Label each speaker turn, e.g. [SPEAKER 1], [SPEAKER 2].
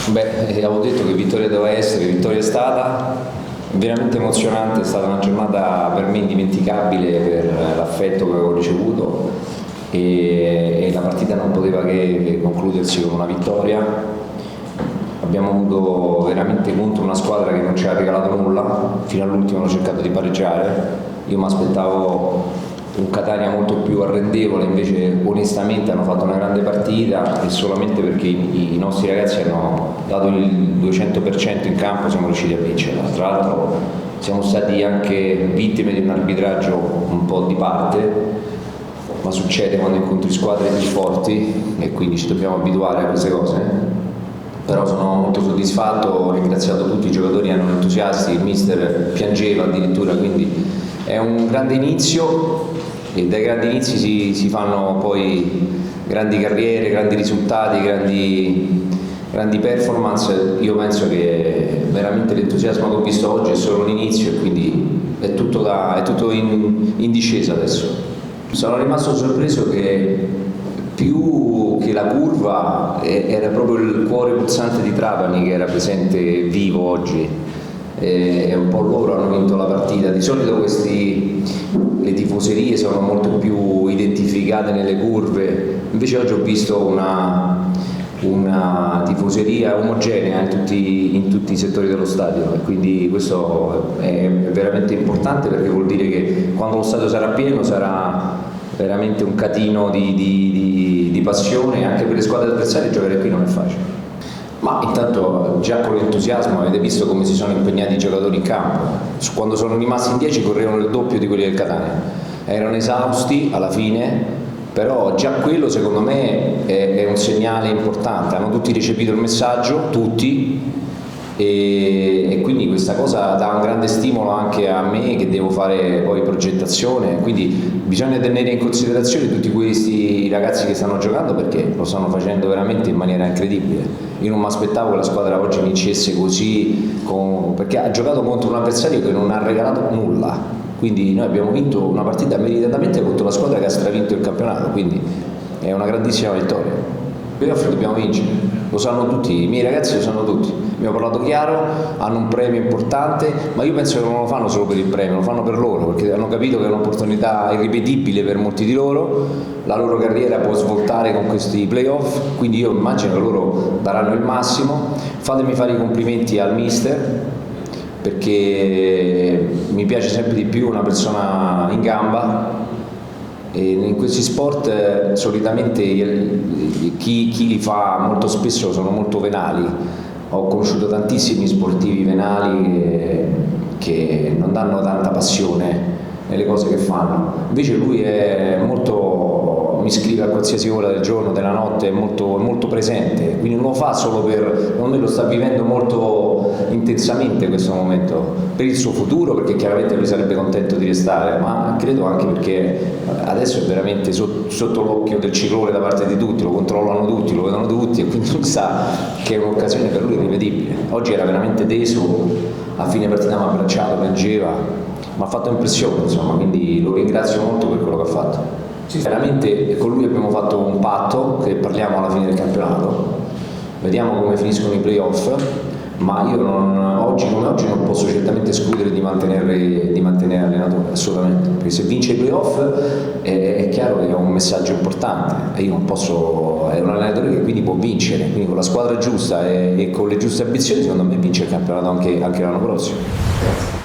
[SPEAKER 1] Avevo detto che vittoria doveva essere, vittoria è stata, veramente emozionante, è stata una giornata per me indimenticabile per l'affetto che avevo ricevuto e la partita non poteva che concludersi con una vittoria. Abbiamo avuto veramente contro una squadra che non ci ha regalato nulla, fino all'ultimo hanno cercato di pareggiare, io mi aspettavo un Catania molto più arrendevole, invece onestamente hanno fatto una grande partita e solamente perché i nostri ragazzi hanno dato il 200% in campo siamo riusciti a vincere. Tra l'altro siamo stati anche vittime di un arbitraggio un po' di parte, ma succede quando incontri squadre più forti e quindi ci dobbiamo abituare a queste cose. Però sono molto soddisfatto, ho ringraziato tutti i giocatori, erano entusiasti, il mister piangeva addirittura, quindi è un grande inizio e dai grandi inizi si fanno poi grandi carriere, grandi risultati, grandi performance. Io penso che veramente l'entusiasmo che ho visto oggi è solo l'inizio e quindi è tutto in discesa adesso. Sono rimasto sorpreso che più che la curva era proprio il cuore pulsante di Trapani che era presente vivo oggi. E un po' loro hanno vinto la partita. Di solito le tifoserie sono molto più identificate nelle curve, invece oggi ho visto una tifoseria omogenea in tutti i settori dello stadio e quindi questo è veramente importante perché vuol dire che quando lo stadio sarà pieno sarà veramente un catino di passione anche per le squadre avversarie. Giocare qui non è facile. Ma intanto già con l'entusiasmo avete visto come si sono impegnati i giocatori in campo. Quando sono rimasti in 10 correvano il doppio di quelli del Catania. Erano esausti alla fine, però già quello secondo me è un segnale importante. Hanno tutti recepito il messaggio, tutti, e quindi questa cosa dà un grande stimolo anche a me che devo fare poi progettazione, quindi bisogna tenere in considerazione tutti questi ragazzi che stanno giocando perché lo stanno facendo veramente in maniera incredibile. Io non mi aspettavo che la squadra oggi vincesse così, perché ha giocato contro un avversario che non ha regalato nulla, quindi noi abbiamo vinto una partita meritatamente contro la squadra che ha stravinto il campionato, quindi è una grandissima vittoria. Playoff dobbiamo vincere, lo sanno tutti, i miei ragazzi lo sanno tutti, abbiamo parlato chiaro, hanno un premio importante, ma io penso che non lo fanno solo per il premio, lo fanno per loro, perché hanno capito che è un'opportunità irripetibile per molti di loro, la loro carriera può svoltare con questi playoff, quindi io immagino che loro daranno il massimo. Fatemi fare i complimenti al mister, perché mi piace sempre di più una persona in gamba. E in questi sport solitamente chi li fa molto spesso sono molto venali. Ho conosciuto tantissimi sportivi venali che non danno tanta passione nelle cose che fanno. Invece lui è molto, mi scrive a qualsiasi ora del giorno, della notte, è molto presente, quindi non lo fa solo secondo me lo sta vivendo molto intensamente questo momento, per il suo futuro, perché chiaramente lui sarebbe contento di restare, ma credo anche perché adesso è veramente sotto l'occhio del ciclone da parte di tutti, lo controllano tutti, lo vedono tutti e quindi lui sa che è un'occasione per lui irripetibile. Oggi era veramente teso, a fine partita mi ha abbracciato, piangeva, mi ha fatto impressione, insomma, quindi lo ringrazio molto per quello che ha fatto. Veramente con lui abbiamo fatto un patto che parliamo alla fine del campionato, vediamo come finiscono i playoff, ma io oggi come oggi non posso certamente escludere di mantenere allenatore, assolutamente, perché se vince i playoff è chiaro che è un messaggio importante e io non posso, è un allenatore che quindi può vincere, quindi con la squadra giusta e con le giuste ambizioni secondo me vince il campionato anche l'anno prossimo. Grazie.